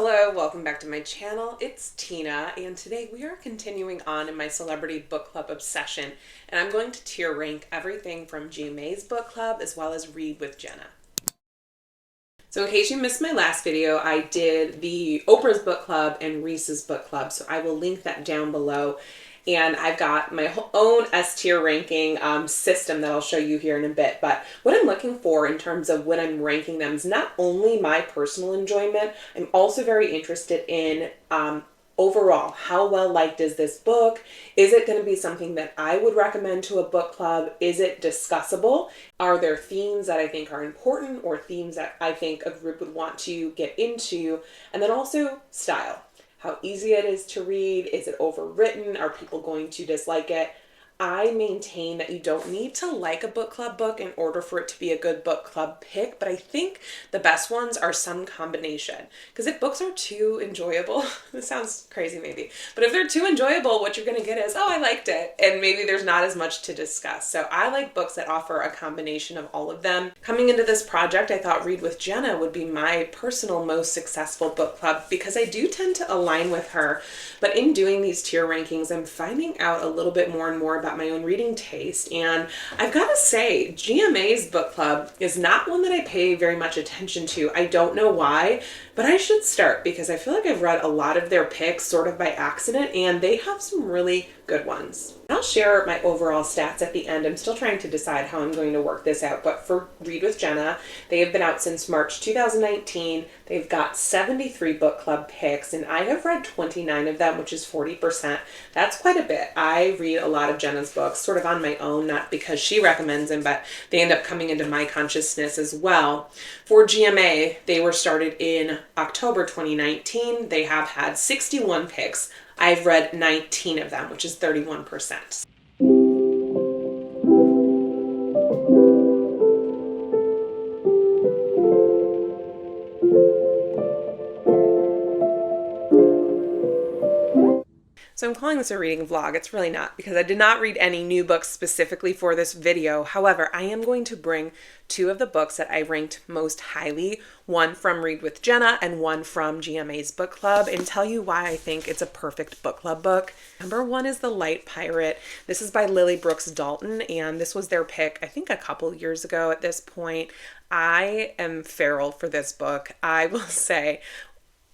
Hello, welcome back to my channel. It's Tina, and today we are continuing on in my celebrity book club obsession, and I'm going to tier rank everything from GMA's book club as well as Read with Jenna. So in case you missed my last video, I did the Oprah's book club and Reese's book club, so I will link that down below. And I've got my own S tier ranking system that I'll show you here in a bit. But what I'm looking for in terms of when I'm ranking them is not only my personal enjoyment, I'm also very interested in overall, how well liked is this book? Is it going to be something that I would recommend to a book club? Is it discussable? Are there themes that I think are important or themes that I think a group would want to get into? And then also style. How easy it is to read. Is it overwritten? Are people going to dislike it? I maintain that you don't need to like a book club book in order for it to be a good book club pick, but I think the best ones are some combination. Because if books are too enjoyable, this sounds crazy maybe, but if they're too enjoyable, what you're going to get is, oh, I liked it, and maybe there's not as much to discuss. So I like books that offer a combination of all of them. Coming into this project, I thought Read with Jenna would be my personal most successful book club because I do tend to align with her, but in doing these tier rankings, I'm finding out a little bit more and more about my own reading taste, and I've got to say GMA's book club is not one that I pay very much attention to. I don't know why, but I should start because I feel like I've read a lot of their picks sort of by accident, and they have some really good ones. I'll share my overall stats at the end. I'm still trying to decide how I'm going to work this out, but for Read with Jenna, they have been out since March 2019. They've got 73 book club picks, and I have read 29 of them, which is 40%. That's quite a bit. I read a lot of Jenna's books sort of on my own, not because she recommends them, but they end up coming into my consciousness as well. For GMA, they were started in October 2019. They have had 61 picks. I've read 19 of them, which is 31%. So I'm calling this a reading vlog. It's really not, because I did not read any new books specifically for this video. However, I am going to bring two of the books that I ranked most highly, one from Read with Jenna and one from GMA's book club, and tell you why I think it's a perfect book club book. Number one is The Light Pirate. This is by Lily Brooks Dalton, and this was their pick, I think, a couple years ago at this point. I am feral for this book. I will say,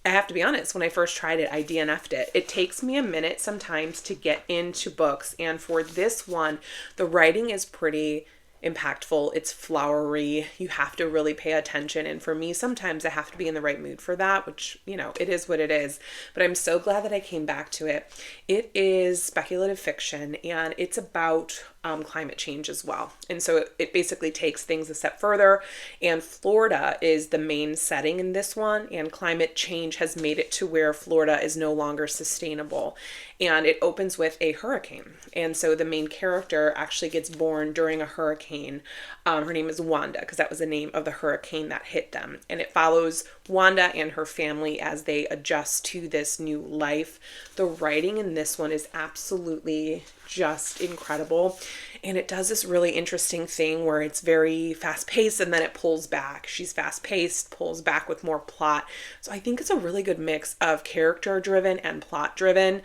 I have to be honest, when I first tried it, I DNF'd it. It takes me a minute sometimes to get into books, and for this one, the writing is pretty impactful. It's flowery. You have to really pay attention, and for me, sometimes I have to be in the right mood for that, which, you know, it is what it is, but I'm so glad that I came back to it. It is speculative fiction, and it's about climate change as well. And so it basically takes things a step further, and Florida is the main setting in this one, and climate change has made it to where Florida is no longer sustainable. And it opens with a hurricane. And so the main character actually gets born during a hurricane. Her name is Wanda, because that was the name of the hurricane that hit them. And it follows Wanda and her family as they adjust to this new life. The writing in this one is absolutely just incredible. And it does this really interesting thing where it's very fast paced and then it pulls back. She's fast paced, pulls back with more plot. So I think it's a really good mix of character driven and plot driven.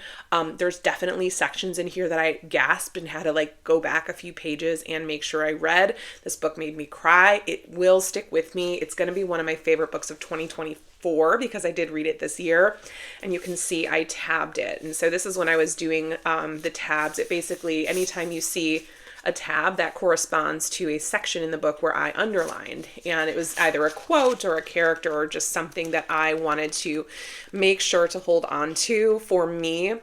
There's definitely sections in here that I gasped and had to go back a few pages and make sure I read. This book made me cry. It will stick with me. It's going to be one of my favorite books of 2024 because I did read it this year, and you can see I tabbed it. And so this is when I was doing the tabs. It basically, anytime you see a tab, that corresponds to a section in the book where I underlined, and it was either a quote or a character or just something that I wanted to make sure to hold on to. For me,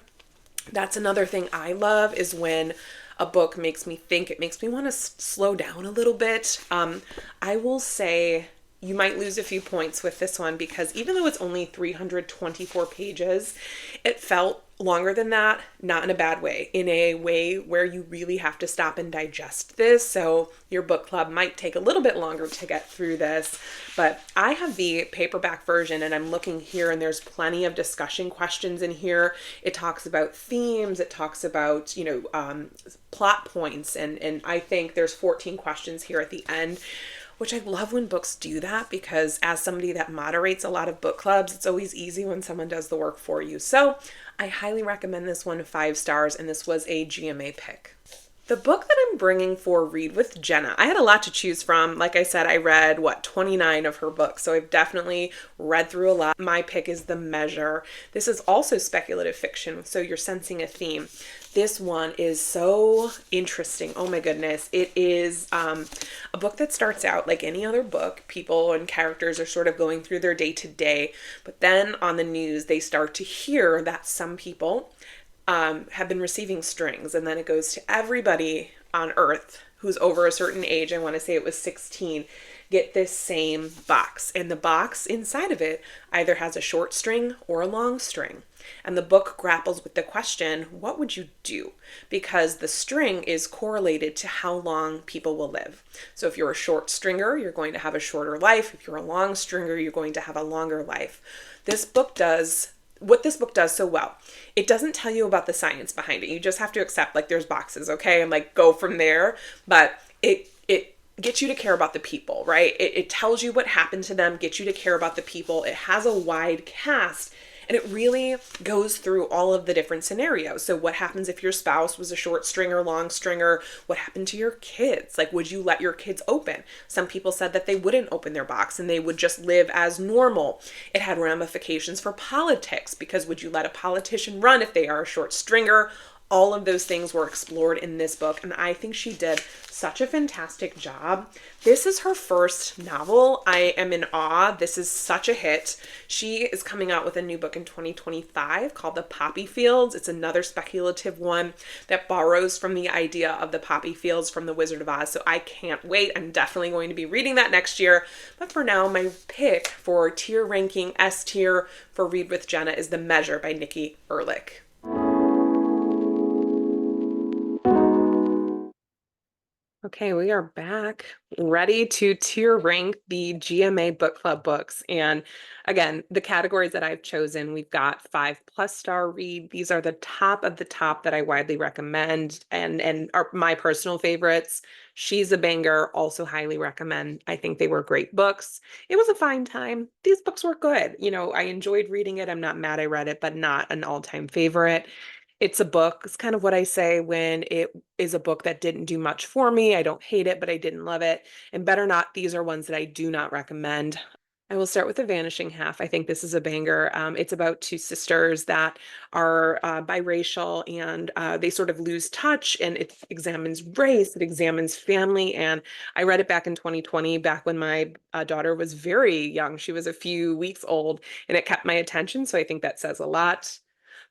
that's another thing I love, is when a book makes me think. It makes me want to slow down a little bit. I will say you might lose a few points with this one because even though it's only 324 pages, it felt longer than that, not in a bad way, in a way where you really have to stop and digest this. So your book club might take a little bit longer to get through this, but I have the paperback version and I'm looking here and there's plenty of discussion questions in here. It talks about themes, it talks about, plot points, and I think there's 14 questions here at the end. which I love when books do that, because as somebody that moderates a lot of book clubs, it's always easy when someone does the work for you. So I highly recommend this one, 5 stars, and this was a GMA pick. The book that I'm bringing for Read with Jenna, I had a lot to choose from. Like I said, I read, 29 of her books, so I've definitely read through a lot. My pick is The Measure. This is also speculative fiction, so you're sensing a theme. This one is so interesting. Oh my goodness. It is a book that starts out like any other book. People and characters are sort of going through their day to day, but then on the news, they start to hear that some people have been receiving strings, and then it goes to everybody on Earth who's over a certain age. I want to say it was 16, get this same box, and the box inside of it either has a short string or a long string. And the book grapples with the question, what would you do? Because the string is correlated to how long people will live. So if you're a short stringer, you're going to have a shorter life. If you're a long stringer, you're going to have a longer life. This book does what this book does so well. It doesn't tell you about the science behind it. You just have to accept, like, there's boxes, okay, and like go from there. But it gets you to care about the people, right? It tells you what happened to them, gets you to care about the people. It has a wide cast, and it really goes through all of the different scenarios. So what happens if your spouse was a short stringer, long stringer? What happened to your kids? Like, would you let your kids open? Some people said that they wouldn't open their box and they would just live as normal. It had ramifications for politics, because would you let a politician run if they are a short stringer? All of those things were explored in this book, and I think she did such a fantastic job. This is her first novel. I am in awe. This is such a hit. She is coming out with a new book in 2025 called The Poppy Fields. It's another speculative one that borrows from the idea of the poppy fields from The Wizard of Oz, so I can't wait. I'm definitely going to be reading that next year. But for now, my pick for tier ranking, S tier for Read with Jenna, is The Measure by Nikki Erlich. Okay, we are back, ready to tier rank the GMA book club books. And again, the categories that I've chosen, we've got 5+ star read. These are the top of the top that I widely recommend and are my personal favorites. She's a Banger, also highly recommend. I think they were great books. It was a fine time. These books were good. I enjoyed reading it. I'm not mad I read it, but not an all-time favorite. It's a book. It's kind of what I say when it is a book that didn't do much for me. I don't hate it, but I didn't love it. And better not, these are ones that I do not recommend. I will start with The Vanishing Half. I think this is a banger. It's about two sisters that are biracial, and they sort of lose touch, and it examines race, it examines family. And I read it back in 2020, back when my daughter was very young. She was a few weeks old, and it kept my attention. So I think that says a lot.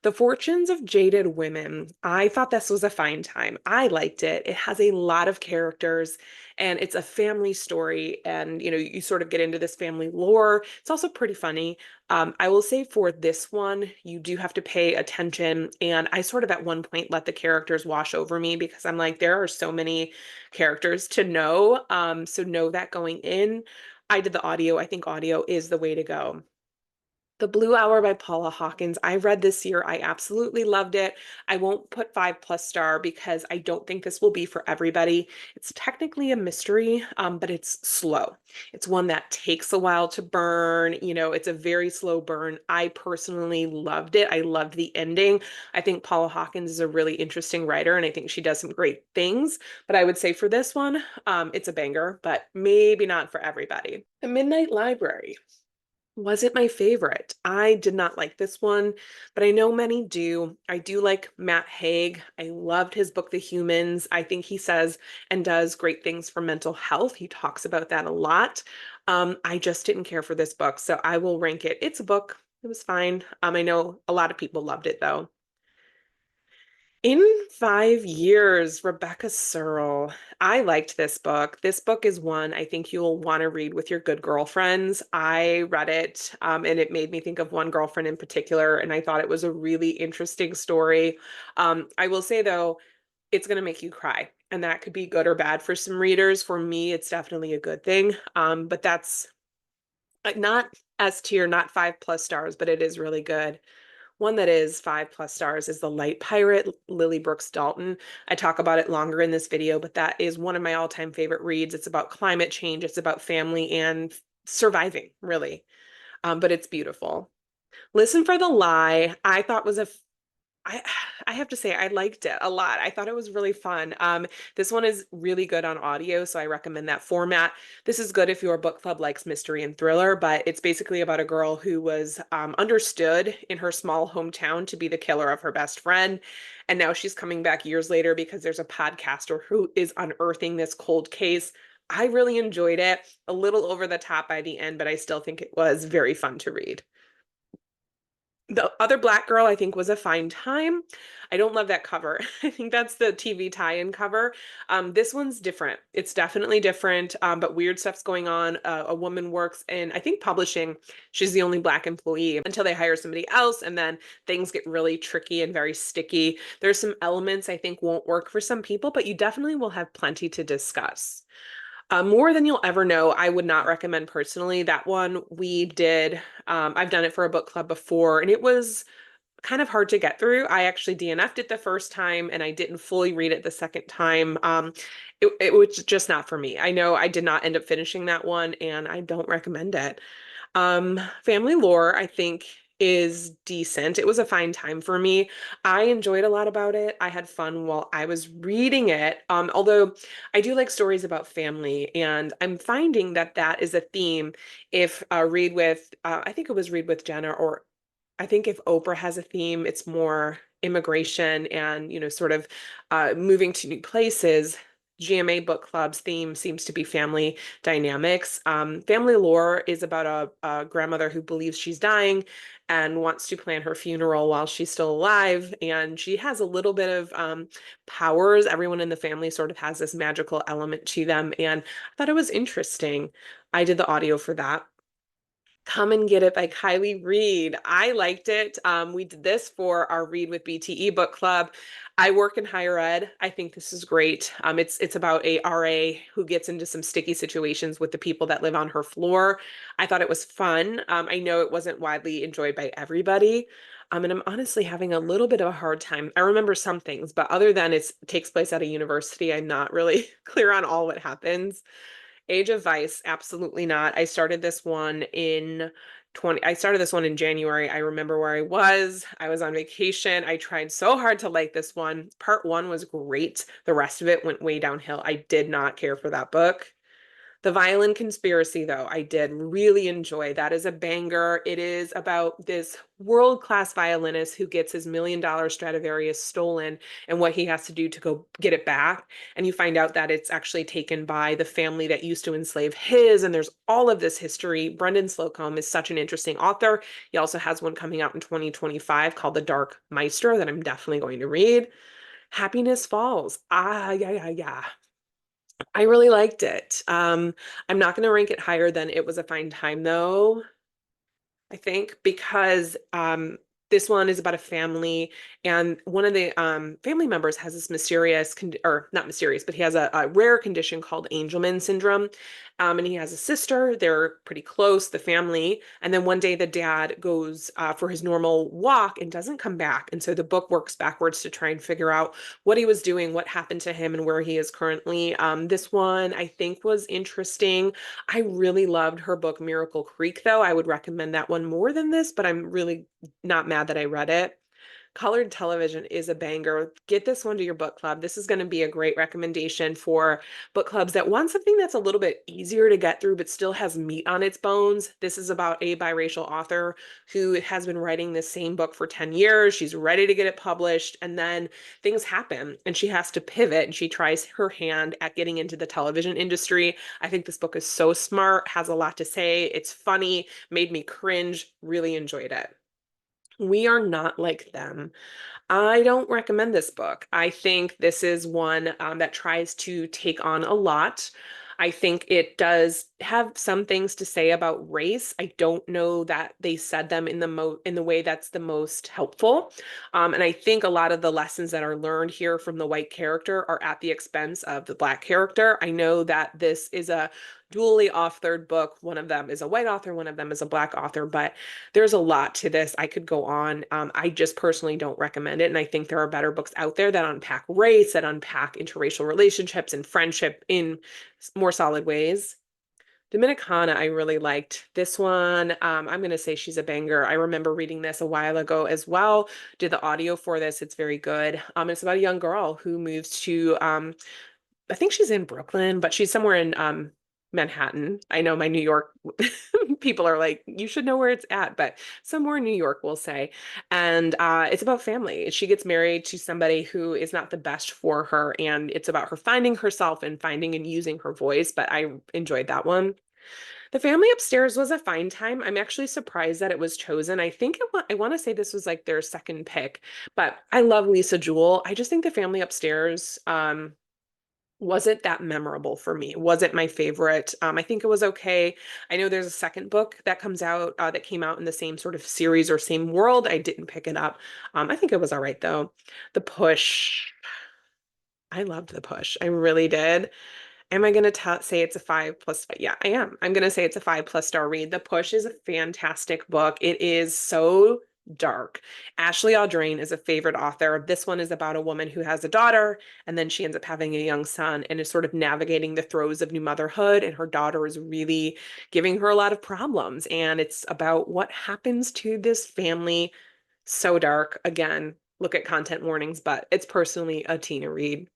The Fortunes of Jaded Women. I thought this was a fine time. I liked it. It has a lot of characters, and it's a family story, and you sort of get into this family lore. It's also pretty funny. I will say for this one, you do have to pay attention, and I sort of at one point let the characters wash over me, because I'm like, there are so many characters to know. So know that going in. I did the audio. I think audio is the way to go. The Blue Hour by Paula Hawkins. I read this year. I absolutely loved it. I won't put 5+ star because I don't think this will be for everybody. It's technically a mystery, but it's slow. It's one that takes a while to burn. It's a very slow burn. I personally loved it. I loved the ending. I think Paula Hawkins is a really interesting writer, and I think she does some great things. But I would say for this one, it's a banger, but maybe not for everybody. The Midnight Library wasn't my favorite. I did not like this one, but I know many do. I do like Matt Haig. I loved his book, The Humans. I think he says and does great things for mental health. He talks about that a lot. I just didn't care for this book, so I will rank it. It's a book. It was fine. I know a lot of people loved it, though. In 5 years, Rebecca Searle. I liked this book. This book is one I think you'll want to read with your good girlfriends. I read it, and it made me think of one girlfriend in particular, and I thought it was a really interesting story. I will say, though, it's going to make you cry, and that could be good or bad for some readers. For me, it's definitely a good thing. But that's not S tier, not 5+ stars, but it is really good. One that is 5+ stars is The Light Pirate, Lily Brooks Dalton. I talk about it longer in this video, but that is one of my all-time favorite reads. It's about climate change, it's about family and surviving, really. But it's beautiful. Listen for the Lie, I thought was a I I have to say I liked it a lot. I thought it was really fun. This one is really good on audio, so I recommend that format. This is good if your book club likes mystery and thriller, but it's basically about a girl who was understood in her small hometown to be the killer of her best friend. And now she's coming back years later because there's a podcaster who is unearthing this cold case. I really enjoyed it. A little over the top by the end, but I still think it was very fun to read. The other Black Girl, I think, was a fine time. I don't love that cover. I think that's the TV tie-in cover. This one's different. It's definitely different, but weird stuff's going on. A woman works in, I think, publishing. She's the only Black employee until they hire somebody else, and then things get really tricky and very sticky. There's some elements I think won't work for some people, but you definitely will have plenty to discuss. More Than You'll Ever Know, I would not recommend personally. That one we did, I've done it for a book club before, and it was kind of hard to get through. I actually DNF'd it the first time and I didn't fully read it the second time. It was just not for me. I know I did not end up finishing that one and I don't recommend it. Family Lore, I think, is decent. It was a fine time for me. I enjoyed a lot about it. I had fun while I was reading it. Although I do like stories about family, and I'm finding that that is a theme. If read with, I think it was Read with Jenna, or I think if Oprah has a theme, it's more immigration and, sort of moving to new places. GMA book club's theme seems to be family dynamics. Family Lore is about a grandmother who believes she's dying and wants to plan her funeral while she's still alive. And she has a little bit of powers. Everyone in the family sort of has this magical element to them. And I thought it was interesting. I did the audio for that. Come and Get It by Kylie Reed. I liked it. We did this for our Read with BTE book club. I work in higher ed. I think this is great. It's about a RA who gets into some sticky situations with the people that live on her floor. I thought it was fun. I know it wasn't widely enjoyed by everybody. And I'm honestly having a little bit of a hard time. I remember some things, but other than it takes place at a university, I'm not really clear on all what happens. Age of Vice, absolutely not. I started this one in January. I remember where I was. I was on vacation. I tried so hard to like this one. Part one was great. The rest of it went way downhill. I did not care for that book. The Violin Conspiracy, though, I did really enjoy. That is a banger. It is about this world-class violinist who gets his $1 million Stradivarius stolen and what he has to do to go get it back. And you find out that it's actually taken by the family that used to enslave his, and there's all of this history. Brendan Slocum is such an interesting author. He also has one coming out in 2025 called The Dark Maestro that I'm definitely going to read. Happiness Falls. Yeah. I really liked it. I'm not going to rank it higher than It Was a Fine Time, though. I think because this one is about a family, and one of the family members has this mysterious, or not mysterious, but he has a rare condition called Angelman syndrome. And he has a sister. They're pretty close, the family. And then one day the dad goes for his normal walk and doesn't come back. And so the book works backwards to try and figure out what he was doing, what happened to him, and where he is currently. This one I think was interesting. I really loved her book Miracle Creek, though. I would recommend that one more than this, but I'm really not mad that I read it. Colored Television is a banger. Get this one to your book club. This is going to be a great recommendation for book clubs that want something that's a little bit easier to get through, but still has meat on its bones. This is about a biracial author who has been writing this same book for 10 years. She's ready to get it published, and then things happen and she has to pivot, and she tries her hand at getting into the television industry. I think this book is so smart, has a lot to say. It's funny, made me cringe, really enjoyed it. We Are Not Like Them. I don't recommend this book. I think this is one that tries to take on a lot. I think it does have some things to say about race. I don't know that they said them in the way that's the most helpful. And I think a lot of the lessons that are learned here from the white character are at the expense of the Black character. I know that this is a dually authored book. One of them is a white author, one of them is a black author, but there's a lot to this. I could go on. I just personally don't recommend it. And I think there are better books out there that unpack race, that unpack interracial relationships and friendship in more solid ways. Dominicana, I really liked this one. I'm going to say she's a banger. I remember reading this a while ago as well. Did the audio for this. It's very good. It's about a young girl who moves to I think she's in Brooklyn, but she's somewhere in Manhattan. I know my New York people are like, you should know where it's at, but somewhere in New York, we'll say. And it's about family. She gets married to somebody who is not the best for her, and it's about her finding herself and finding and using her voice. But I enjoyed that one. The Family Upstairs was a fine time. I'm actually surprised that it was chosen. I think I want to say this was like their second pick, but I love Lisa Jewell. I just think The Family Upstairs wasn't that memorable for me. It wasn't my favorite. I think it was okay. I know there's a second book that comes out that came out in the same sort of series or same world. I didn't pick it up. I think it was all right though. The Push. I loved The Push. I really did. Am I going to say it's a 5 plus? Yeah, I am. I'm going to say it's a 5 plus star read. The Push is a fantastic book. It is so dark. Ashley Audrain is a favorite author. This one is about a woman who has a daughter, and then she ends up having a young son and is sort of navigating the throes of new motherhood. And her daughter is really giving her a lot of problems. And it's about what happens to this family. So dark. Again, look at content warnings, but it's personally a teen read.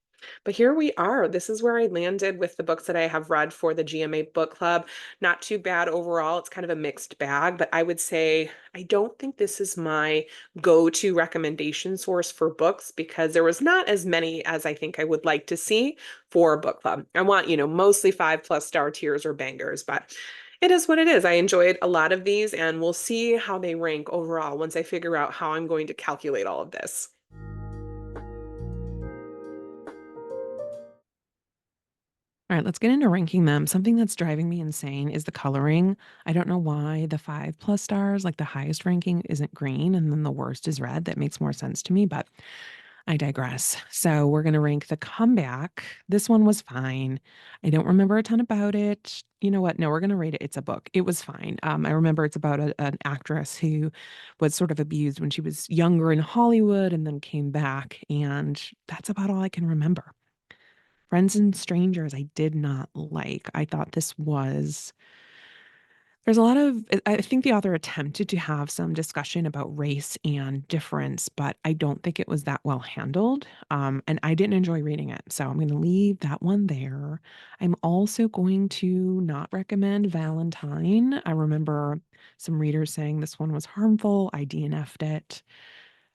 But here we are. This is where I landed with the books that I have read for the GMA book club. Not too bad overall. It's kind of a mixed bag, but I would say I don't think this is my go-to recommendation source for books because there was not as many as I think I would like to see for a book club. I want, mostly 5 plus star tiers or bangers, but it is what it is. I enjoyed a lot of these, and we'll see how they rank overall once I figure out how I'm going to calculate all of this. All right, let's get into ranking them. Something that's driving me insane is the coloring. I don't know why the 5 plus stars, like the highest ranking, isn't green and then the worst is red. That makes more sense to me, but I digress. So we're going to rank The Comeback. This one was fine. I don't remember a ton about it. You know what? No, we're going to rate it. It's a book. It was fine. I remember it's about an actress who was sort of abused when she was younger in Hollywood and then came back. And that's about all I can remember. Friends and Strangers, I did not like. I thought this was, there's a lot of, I think the author attempted to have some discussion about race and difference, but I don't think it was that well handled. And I didn't enjoy reading it. So I'm going to leave that one there. I'm also going to not recommend Valentine. I remember some readers saying this one was harmful. I DNF'd it.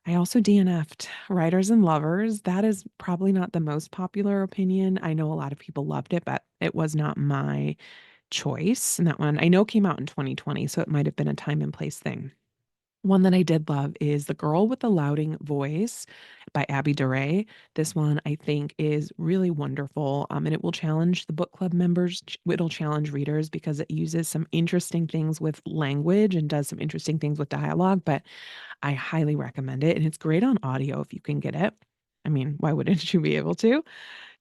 I also DNF'd Writers and Lovers. That is probably not the most popular opinion. I know a lot of people loved it, but it was not my choice. And that one I know came out in 2020, so it might have been a time and place thing. One that I did love is The Girl with the Louding Voice by Abby DeRay. This one I think is really wonderful, and it will challenge the book club members. It'll challenge readers because it uses some interesting things with language and does some interesting things with dialogue. But I highly recommend it, and it's great on audio if you can get it. I mean, why wouldn't you be able to?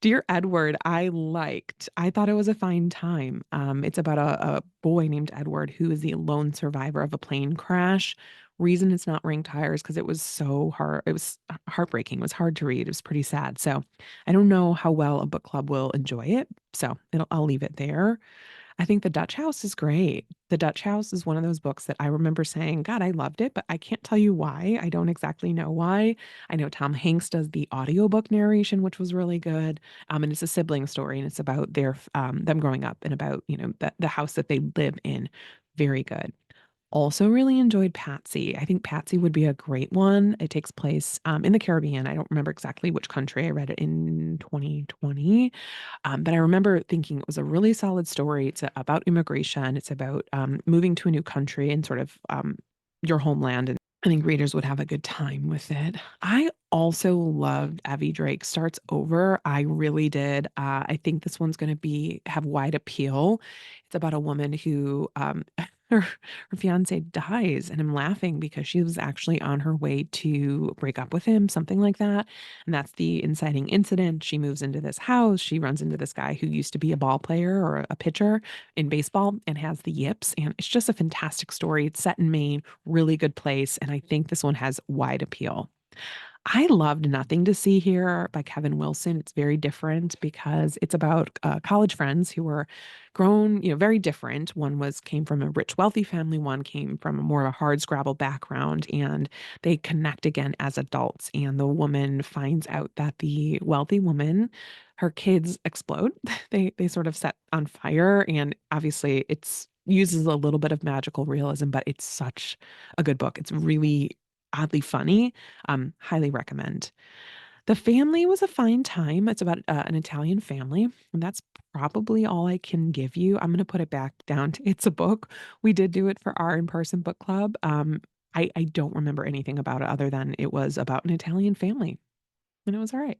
Dear Edward, I liked. I thought it was a fine time. It's about a boy named Edward who is the lone survivor of a plane crash. Reason it's not ranked higher is because it was so hard. It was heartbreaking. It was hard to read. It was pretty sad. So I don't know how well a book club will enjoy it. So I'll leave it there. I think The Dutch House is great. The Dutch House is one of those books that I remember saying, God, I loved it, but I can't tell you why. I don't exactly know why. I know Tom Hanks does the audiobook narration, which was really good. And it's a sibling story and it's about them growing up and about, the house that they live in. Very good. Also really enjoyed Patsy. I think Patsy would be a great one. It takes place in the Caribbean. I don't remember exactly which country. I read it in 2020. But I remember thinking it was a really solid story. It's about immigration. It's about moving to a new country and sort of your homeland. And I think readers would have a good time with it. I also loved Evie Drake Starts Over. I really did. I think this one's going to have wide appeal. It's about a woman who her fiance dies, and I'm laughing because she was actually on her way to break up with him, something like that. And that's the inciting incident. She moves into this house. She runs into this guy who used to be a ball player or a pitcher in baseball and has the yips. And it's just a fantastic story. It's set in Maine, really good place. And I think this one has wide appeal. I loved Nothing to See Here by Kevin Wilson. It's very different because it's about college friends who were grown, very different. One was came from a rich, wealthy family. One came from a more of a hard scrabble background, and they connect again as adults. And the woman finds out that the wealthy woman, her kids explode. They sort of set on fire, and obviously it's uses a little bit of magical realism, but it's such a good book. It's really oddly funny. Highly recommend. The Family was a fine time. It's about an Italian family, and that's probably all I can give you. I'm going to put it back down to it's a book. We did do it for our in-person book club. I don't remember anything about it other than it was about an Italian family, and it was all right.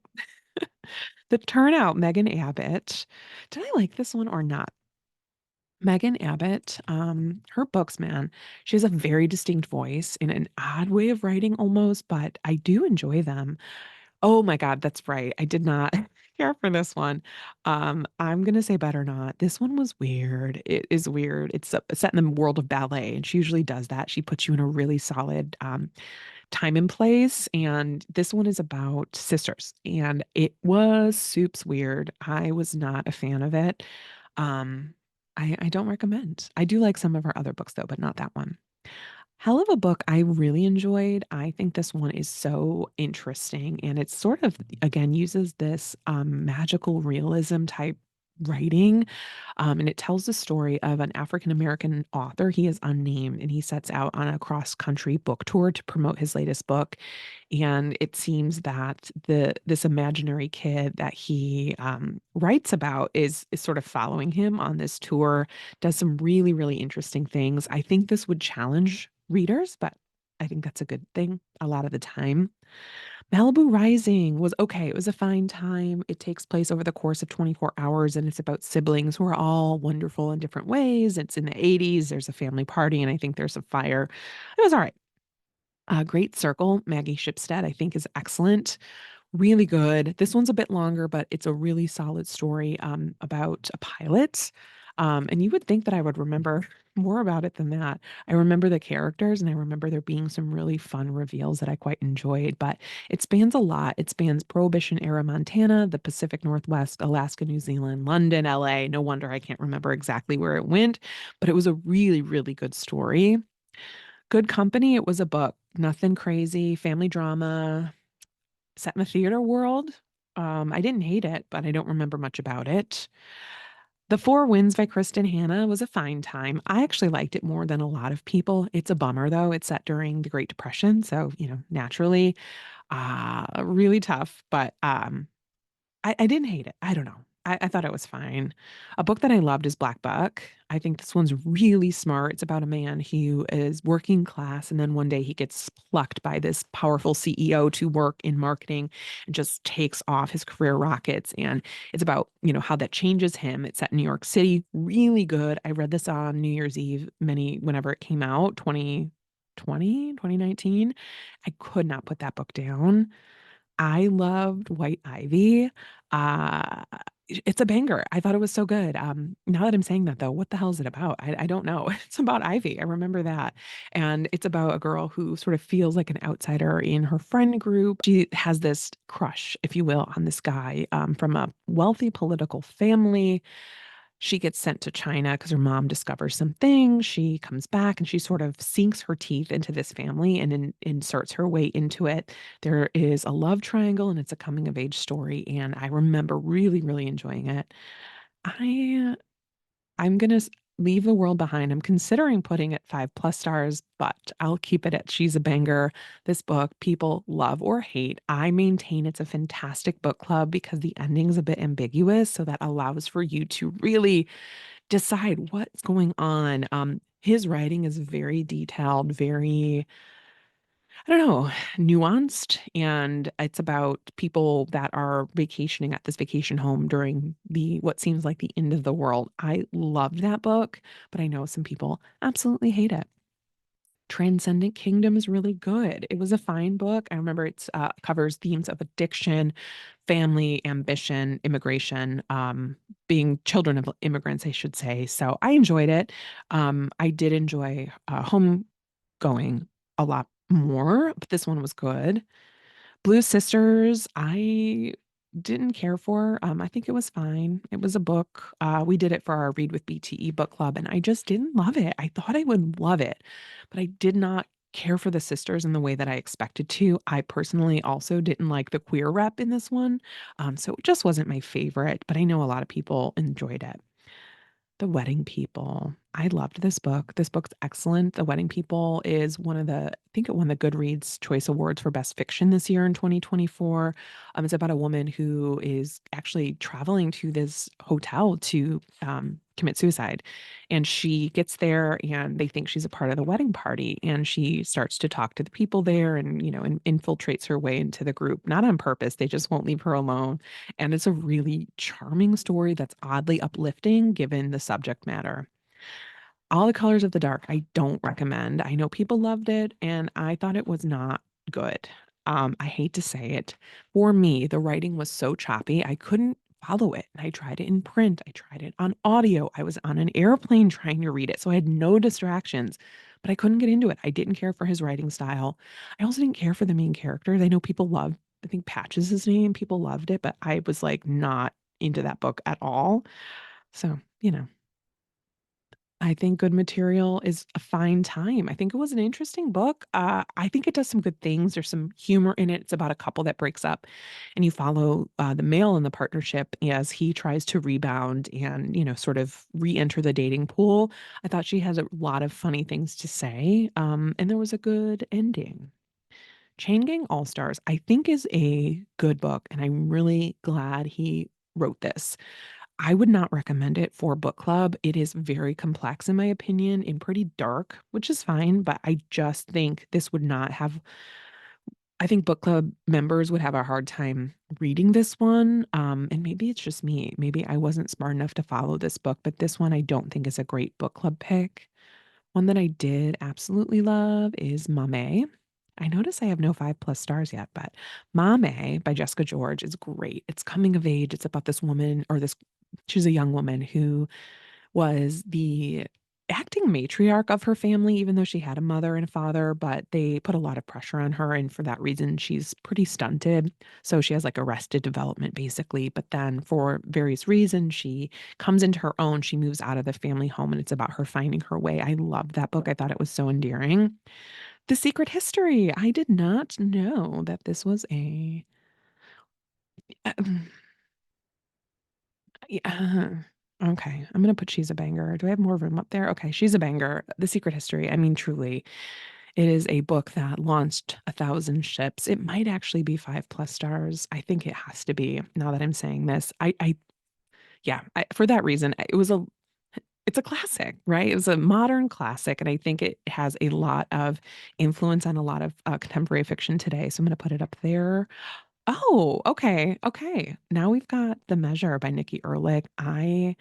The Turnout, Megan Abbott. Did I like this one or not? Megan Abbott, her books, man, she has a very distinct voice in an odd way of writing almost, but I do enjoy them. Oh my God, that's right. I did not care for this one. I'm gonna say better not. This one was weird. It is weird. It's set in the world of ballet, and she usually does that. She puts you in a really solid time and place. And this one is about sisters, and it was soups weird. I was not a fan of it. Um, I don't recommend. I do like some of her other books though, but not that one. Hell of a book I really enjoyed. I think this one is so interesting, and it's sort of again uses this magical realism type writing, and it tells the story of an African American author. He is unnamed, and he sets out on a cross country book tour to promote his latest book. And it seems that this imaginary kid that he writes about is sort of following him on this tour, does some really, really interesting things. I think this would challenge readers, but I think that's a good thing a lot of the time. Malibu Rising was okay. It was a fine time. It takes place over the course of 24 hours, and it's about siblings who are all wonderful in different ways. It's in the 80s. There's a family party, and I think there's a fire. It was all right. Great Circle, Maggie Shipstead, I think is excellent. Really good. This one's a bit longer, but it's a really solid story about a pilot. And you would think that I would remember more about it than that. I remember the characters, and I remember there being some really fun reveals that I quite enjoyed, but it spans a lot. It spans Prohibition era Montana, the Pacific Northwest, Alaska, New Zealand, London, LA. No wonder I can't remember exactly where it went, but it was a really, really good story. Good Company, it was a book. Nothing crazy, family drama, set in the theater world. I didn't hate it, but I don't remember much about it. The Four Winds by Kristen Hanna was a fine time. I actually liked it more than a lot of people. It's a bummer though. It's set during the Great Depression, so naturally, really tough. But I didn't hate it. I don't know. I thought it was fine. A book that I loved is Black Buck. I think this one's really smart. It's about a man who is working class, and then one day he gets plucked by this powerful CEO to work in marketing and just takes off his career rockets. And it's about, how that changes him. It's set in New York City. Really good. I read this on New Year's Eve, whenever it came out, 2020, 2019. I could not put that book down. I loved White Ivy. Uh, it's a banger. I thought it was so good. Now that I'm saying that though, what the hell is it about? I don't know. It's about Ivy. I remember that. And it's about a girl who sort of feels like an outsider in her friend group. She has this crush, if you will, on this guy from a wealthy political family. She gets sent to China because her mom discovers some things. She comes back and she sort of sinks her teeth into this family and inserts her way into it. There is a love triangle, and it's a coming of age story. And I remember really, really enjoying it. I I'm gonna leave the world behind. I'm considering putting it 5+ stars, but I'll keep it at she's a banger. This book, people love or hate. I maintain it's a fantastic book club because the ending's a bit ambiguous, so that allows for you to really decide what's going on. His writing is very detailed, very I don't know, nuanced. And it's about people that are vacationing at this vacation home during the what seems like the end of the world. I loved that book, but I know some people absolutely hate it. Transcendent Kingdom is really good. It was a fine book. I remember it covers themes of addiction, family, ambition, immigration, being children of immigrants, I should say. So I enjoyed it. I did enjoy Homegoing a lot more, but this one was good. Blue Sisters, I didn't care for. I think it was fine. It was a book. We did it for our Read with BTE book club, and I just didn't love it. I thought I would love it, but I did not care for the sisters in the way that I expected to. I personally also didn't like the queer rep in this one. So it just wasn't my favorite, but I know a lot of people enjoyed it. The Wedding People. I loved this book. This book's excellent. The Wedding People is one of the, I think it won the Goodreads Choice Awards for Best Fiction this year in 2024. It's about a woman who is actually traveling to this hotel to commit suicide. And she gets there and they think she's a part of the wedding party. And she starts to talk to the people there and, infiltrates her way into the group, not on purpose. They just won't leave her alone. And it's a really charming story that's oddly uplifting given the subject matter. All the Colors of the Dark, I don't recommend. I know people loved it, and I thought it was not good. I hate to say it. For me, the writing was so choppy, I couldn't follow it. I tried it in print, I tried it on audio. I was on an airplane trying to read it, so I had no distractions, but I couldn't get into it. I didn't care for his writing style. I also didn't care for the main characters. I know people love, I think Patch is his name. People loved it, but I was like not into that book at all. So, I think Good Material is a fine time. I think it was an interesting book. I think it does some good things. There's some humor in it. It's about a couple that breaks up, and you follow the male in the partnership as he tries to rebound and, sort of re-enter the dating pool. I thought she has a lot of funny things to say, and there was a good ending. Chain Gang All Stars, I think, is a good book, and I'm really glad he wrote this. I would not recommend it for book club. It is very complex, in my opinion, and pretty dark, which is fine. But I just think this would not have, I think book club members would have a hard time reading this one. And maybe it's just me. Maybe I wasn't smart enough to follow this book, but this one I don't think is a great book club pick. One that I did absolutely love is Mame. I notice I have no 5+ stars yet, but Mame by Jessica George is great. It's coming of age. It's about this woman, or she's a young woman who was the acting matriarch of her family, even though she had a mother and a father, but they put a lot of pressure on her. And for that reason, she's pretty stunted. So she has like arrested development, basically. But then for various reasons, she comes into her own. She moves out of the family home, and it's about her finding her way. I loved that book. I thought it was so endearing. The Secret History. I did not know that this was a. Yeah. Okay. I'm gonna put She's a Banger. Do I have more room up there? Okay, She's a Banger. The Secret History. I mean, truly, it is a book that launched 1,000 ships. It might actually be 5+ stars. I think it has to be. Now that I'm saying this, yeah. For that reason, it's a classic, right? It was a modern classic, and I think it has a lot of influence on a lot of contemporary fiction today. So I'm gonna put it up there. Oh, okay. Okay. Now we've got The Measure by Nikki Erlich. I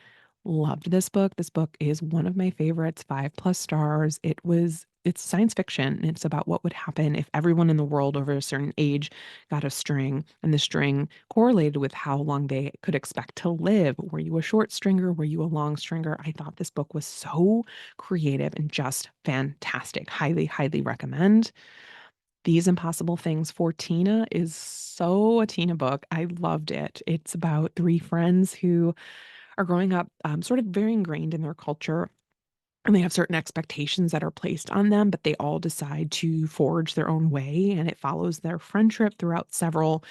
loved this book. This book is one of my favorites, 5+ stars. It's science fiction, and it's about what would happen if everyone in the world over a certain age got a string, and the string correlated with how long they could expect to live. Were you a short stringer? Were you a long stringer? I thought this book was so creative and just fantastic. Highly, highly recommend. These Impossible Things for Tina is so a Tina book. I loved it. It's about three friends who are growing up sort of very ingrained in their culture. And they have certain expectations that are placed on them, but they all decide to forge their own way. And it follows their friendship throughout several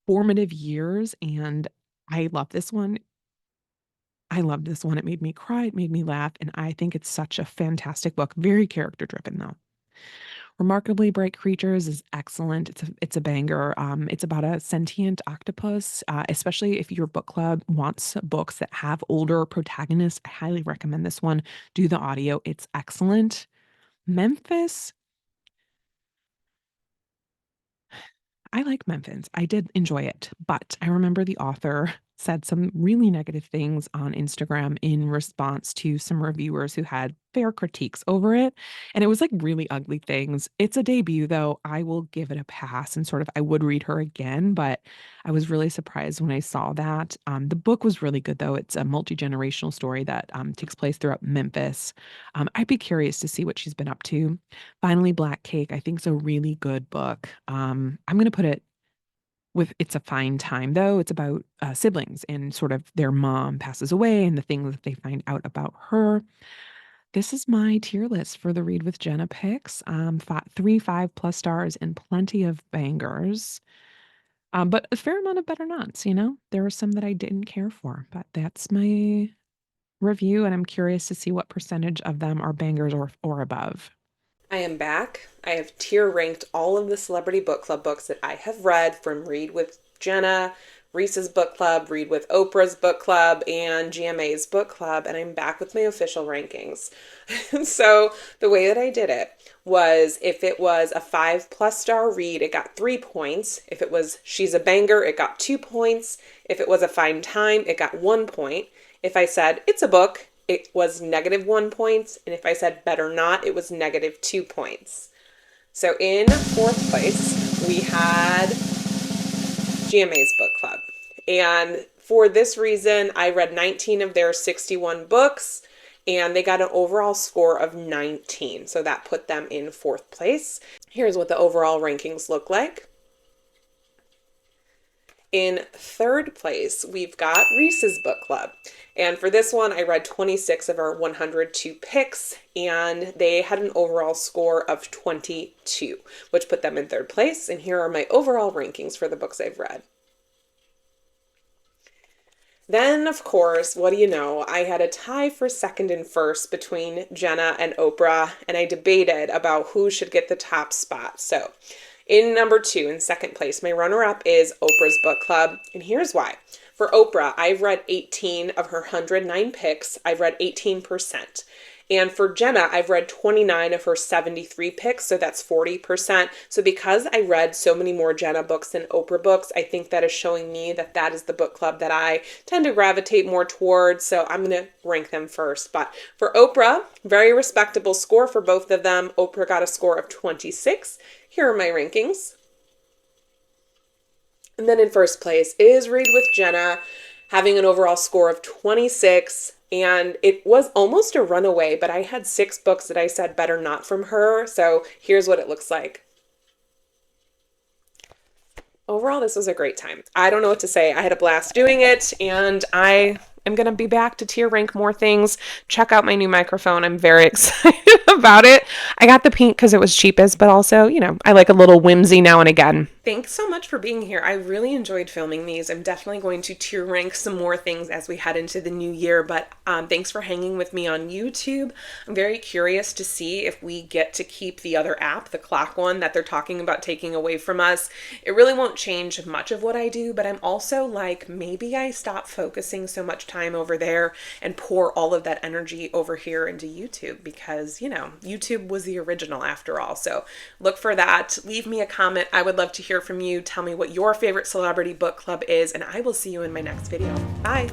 formative years. And I love this one. I loved this one. It made me cry. It made me laugh. And I think it's such a fantastic book. Very character driven, though. Remarkably Bright Creatures is excellent. It's a banger. It's about a sentient octopus. Especially if your book club wants books that have older protagonists, I highly recommend this one. Do the audio; it's excellent. Memphis I like Memphis. I did enjoy it, but I remember the author said some really negative things on Instagram in response to some reviewers who had fair critiques over it. And it was like really ugly things. It's a debut, though. I will give it a pass and sort of, I would read her again, but I was really surprised when I saw that. The book was really good, though. It's a multi generational story that takes place throughout Memphis. I'd be curious to see what she's been up to. Finally, Black Cake, I think is a really good book. I'm going to put it with It's a Fine Time, though. It's about siblings and sort of their mom passes away and the things that they find out about her. This is my tier list for the Read with Jenna picks. 3 5+ stars and plenty of bangers. But a fair amount of better nots, you know? There were some that I didn't care for, but that's my review, and I'm curious to see what percentage of them are bangers or above. I am back. I have tier ranked all of the Celebrity Book Club books that I have read from Read with Jenna, Reese's Book Club, Read with Oprah's Book Club, and GMA's Book Club, and I'm back with my official rankings. So the way that I did it was if it was a 5+ star read, it got 3 points. If it was She's a Banger, it got 2 points. If it was a Fine Time, it got 1 point. If I said it's a book, it was -1 point. And if I said better not, it was -2 points. So in fourth place, we had GMA's Book Club. And for this reason, I read 19 of their 61 books, and they got an overall score of 19. So that put them in fourth place. Here's what the overall rankings look like. In third place, we've got Reese's Book Club. And for this one, I read 26 of our 102 picks, and they had an overall score of 22, which put them in third place. And here are my overall rankings for the books I've read. Then, of course, what do you know? I had a tie for second and first between Jenna and Oprah, and I debated about who should get the top spot. So, in number 2, in second place, my runner-up is Oprah's Book Club, and here's why. For Oprah, I've read 18 of her 109 picks. I've read 18%. And for Jenna, I've read 29 of her 73 picks, so that's 40%. So because I read so many more Jenna books than Oprah books, I think that is showing me that that is the book club that I tend to gravitate more towards, so I'm going to rank them first. But for Oprah, very respectable score for both of them. Oprah got a score of 26. Here are my rankings. And then in first place is Read with Jenna, having an overall score of 26. And it was almost a runaway, but I had 6 books that I said better not from her. So here's what it looks like. Overall, this was a great time. I don't know what to say. I had a blast doing it, and I am going to be back to tier rank more things. Check out my new microphone. I'm very excited about it. I got the pink because it was cheapest, but also, you know, I like a little whimsy now and again. Thanks so much for being here. I really enjoyed filming these. I'm definitely going to tier rank some more things as we head into the new year, but thanks for hanging with me on YouTube. I'm very curious to see if we get to keep the other app, the clock one that they're talking about taking away from us. It really won't change much of what I do, but I'm also like, maybe I stop focusing so much time over there and pour all of that energy over here into YouTube because, you know, YouTube was the original after all. So look for that. Leave me a comment. I would love to hear from you. Tell me what your favorite celebrity book club is, and I will see you in my next video. Bye.